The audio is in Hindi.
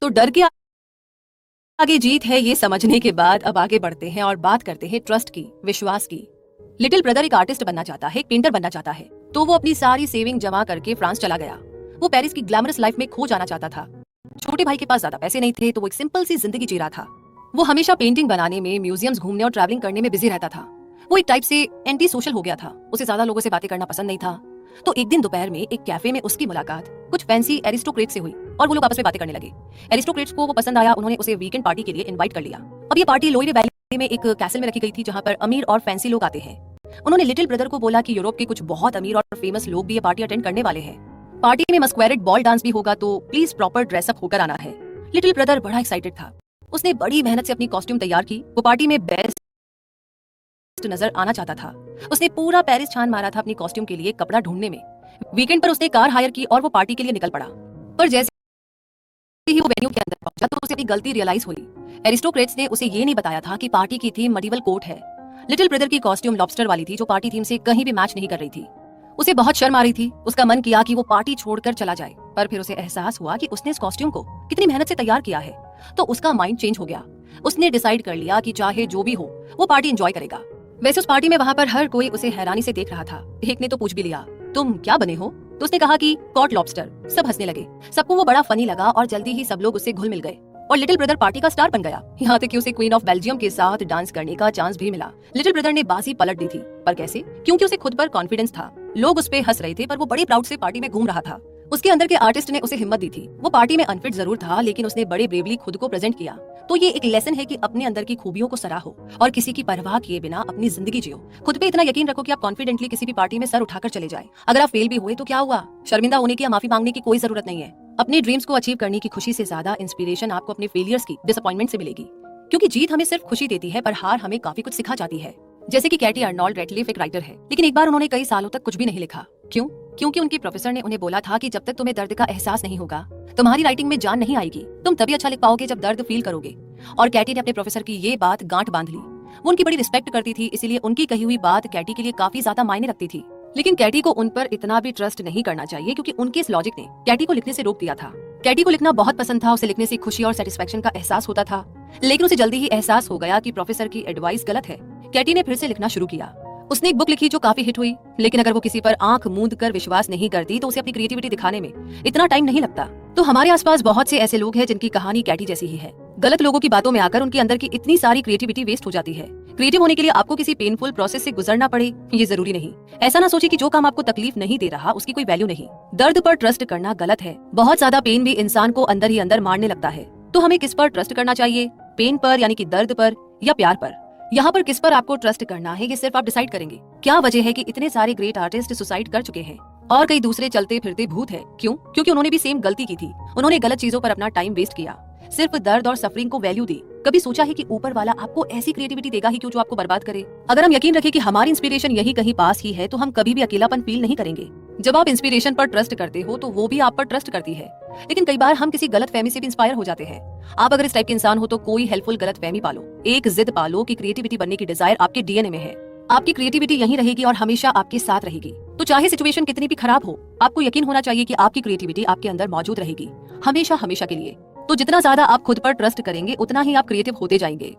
तो डर के आगे जीत है, ये समझने के बाद अब आगे बढ़ते हैं और बात करते हैं ट्रस्ट की, विश्वास की। लिटिल ब्रदर एक आर्टिस्ट बनना चाहता है, एक पेंटर बनना चाहता है, तो वो अपनी सारी सेविंग जमा करके फ्रांस चला गया। वो पेरिस की ग्लैमरस लाइफ में खो जाना चाहता था। छोटे भाई के पास ज्यादा पैसे नहीं थे, तो वो एक सिंपल सी जिंदगी जी रहा था। वो हमेशा पेंटिंग बनाने में, म्यूजियम्स घूमने और ट्रैवलिंग करने में बिजी रहता था। वो एक टाइप से एंटी सोशल हो गया था। उसे ज्यादा लोगों से बातें करना पसंद नहीं था। तो एक दिन दोपहर में एक कैफे में उसकी मुलाकात कुछ फैंसी एरिस्टोक्रेट से हुई और वो लोग आपस में बातें करने लगे। एरिस्टोक्रेट्स को वो पसंद आया, उन्होंने उसे वीकेंड पार्टी के लिए इनवाइट कर लिया। अब ये पार्टी लोइरे वैली में एक कैसल में रखी गई थी, जहां पर अमीर और फैंसी लोग आते हैं। उन्होंने लिटिल ब्रदर को बोला कि यूरोप के कुछ बहुत अमीर और फेमस लोग भी ये पार्टी अटेंड करने वाले हैं। पार्टी में मस्क्वेरेड बॉल डांस भी होगा, तो प्लीज प्रॉपर ड्रेसअप होकर आना है। लिटिल ब्रदर बड़ा एक्साइटेड था। उसने बड़ी मेहनत से अपनी कॉस्ट्यूम तैयार की। वो पार्टी में बेस्ट नजर आना चाहता था। उसने पूरा पेरिस छान मारा था अपनी कॉस्ट्यूम के लिए कपड़ा ढूंढने में। वीकेंड पर उसने कार हायर की और वो पार्टी के लिए निकल पड़ा। पर जैसे ही वो वेन्यू के अंदर पहुंचा तो उसे अपनी गलती रियलाइज हुई। एरिस्टोक्रेट्स ने उसे ये नहीं बताया था कि पार्टी की थीम मडीवल कोर्ट है। लिटिल ब्रदर की कॉस्ट्यूम लॉबस्टर वाली थी, जो पार्टी थीम से कहीं भी मैच नहीं कर रही थी। उसे बहुत शर्म आ रही थी। उसका मन किया कि वो पार्टी छोड़कर चला जाए, पर फिर उसे एहसास हुआ कि उसने इस कॉस्ट्यूम को कितनी मेहनत से तैयार किया है। तो उसका माइंड चेंज हो गया। उसने डिसाइड कर लिया कि चाहे जो भी हो वो पार्टी एंजॉय करेगा। वैसे उस पार्टी में वहां पर हर कोई उसे हैरानी से देख रहा था। एक ने तो पूछ भी लिया, तुम क्या बने हो? तो उसने कहा कि कॉट लॉबस्टर। सब हंसने लगे। सबको वो बड़ा फनी लगा और जल्दी ही सब लोग उससे घुल मिल गए और लिटिल ब्रदर पार्टी का स्टार बन गया। यहाँ तक कि उसे क्वीन ऑफ बेल्जियम के साथ डांस करने का चांस भी मिला। लिटिल ब्रदर ने बाजी पलट दी थी, पर कैसे? क्योंकि उसे खुद पर कॉन्फिडेंस था। लोग उस पे हंस रहे थे, पर वो बड़े प्राउड से पार्टी में घूम रहा था। उसके अंदर के आर्टिस्ट ने उसे हिम्मत दी थी। वो पार्टी में अनफिट जरूर था, लेकिन उसने बड़े ब्रेवली खुद को प्रेजेंट किया। तो ये एक लेसन है कि अपने अंदर की खूबियों को सराहो और किसी की परवाह किए बिना अपनी जिंदगी जियो। खुद पे इतना यकीन रखो कि आप कॉन्फिडेंटली किसी भी पार्टी में सर उठाकर चले जाए। अगर आप फेल भी हुए तो क्या हुआ? शर्मिंदा होने की या माफी मांगने की कोई जरूरत नहीं है। अपने ड्रीम्स को अचीव करने की खुशी से ज्यादा इंस्पिरेशन आपको अपने फेलियर्स की, डिसअपॉइंटमेंट से मिलेगी। क्योंकि जीत हमें सिर्फ खुशी देती है, पर हार हमें काफी कुछ सिखा जाती है। जैसे कि कैटी अर्नोल्ड रेटलिफ एक राइटर है, लेकिन एक बार उन्होंने कई सालों तक कुछ भी नहीं लिखा। क्यों? क्योंकि उनके प्रोफेसर ने उन्हें बोला था कि जब तक तुम्हें दर्द का एहसास नहीं होगा, तुम्हारी राइटिंग में जान नहीं आएगी। तुम तभी अच्छा लिख पाओगे जब दर्द फील करोगे। और कैटी ने अपने प्रोफेसर की ये बात गांठ बांध ली। वो उनकी बड़ी रिस्पेक्ट करती थी, इसीलिए उनकी कही हुई बात कैटी के लिए काफी ज्यादा मायने रखती थी। लेकिन कैटी को उन पर इतना भी ट्रस्ट नहीं करना चाहिए, क्योंकि उनके इस लॉजिक ने कैटी को लिखने से रोक दिया था। कैटी को लिखना बहुत पसंद था। उसे लिखने से खुशी और सेटिस्फेक्शन का एहसास होता था, लेकिन उसे जल्दी ही एहसास हो गया कि प्रोफेसर की एडवाइस गलत है। कैटी ने फिर से लिखना शुरू किया। उसने एक बुक लिखी जो काफी हिट हुई, लेकिन अगर वो किसी पर आंख मूंद कर विश्वास नहीं करती तो उसे अपनी क्रिएटिविटी दिखाने में इतना टाइम नहीं लगता। तो हमारे आसपास बहुत से ऐसे लोग हैं जिनकी कहानी कैटी जैसी ही है। गलत लोगों की बातों में आकर उनके अंदर की इतनी सारी क्रिएटिविटी वेस्ट हो जाती है। क्रिएटिव होने के लिए आपको किसी पेनफुल प्रोसेस से गुजरना पड़े, ये जरूरी नहीं। ऐसा ना सोचे कि जो काम आपको तकलीफ नहीं दे रहा उसकी कोई वैल्यू नहीं। दर्द पर ट्रस्ट करना गलत है। बहुत ज्यादा पेन भी इंसान को अंदर ही अंदर मारने लगता है। तो हमें किस पर ट्रस्ट करना चाहिए? पेन पर यानी कि दर्द पर, या प्यार पर? यहाँ पर किस पर आपको ट्रस्ट करना है ये सिर्फ आप डिसाइड करेंगे। क्या वजह है कि इतने सारे ग्रेट आर्टिस्ट सुसाइड कर चुके हैं और कई दूसरे चलते फिरते भूत है? क्यों? क्योंकि उन्होंने भी सेम गलती की थी। उन्होंने गलत चीजों पर अपना टाइम वेस्ट किया, सिर्फ दर्द और सफरिंग को वैल्यू दी। कभी सोचा है कि ऊपर वाला आपको ऐसी क्रिएटिविटी देगा ही क्यों जो आपको बर्बाद करे? अगर हम यकीन रखें कि हमारी इंस्पिरेशन यही कहीं पास ही है, तो हम कभी भी अकेलापन फील नहीं करेंगे। जब आप इंस्पिरेशन पर ट्रस्ट करते हो तो वो भी आप पर ट्रस्ट करती है। लेकिन कई बार हम किसी गलत फहमी से भी इंस्पायर हो जाते हैं। आप अगर इस टाइप के इंसान हो तो कोई हेल्पफुल गलत फहमी पालो। एक जिद पालो कि क्रिएटिविटी बनने की डिजायर आपके डीएनए में है। आपकी क्रिएटिविटी यहीं रहेगी और हमेशा आपके साथ रहेगी। तो चाहे सिचुएशन कितनी भी खराब हो, आपको यकीन होना चाहिए कि आपकी क्रिएटिविटी आपके अंदर मौजूद रहेगी, हमेशा हमेशा के लिए। तो जितना ज्यादा आप खुद पर ट्रस्ट करेंगे, उतना ही आप क्रिएटिव होते जाएंगे।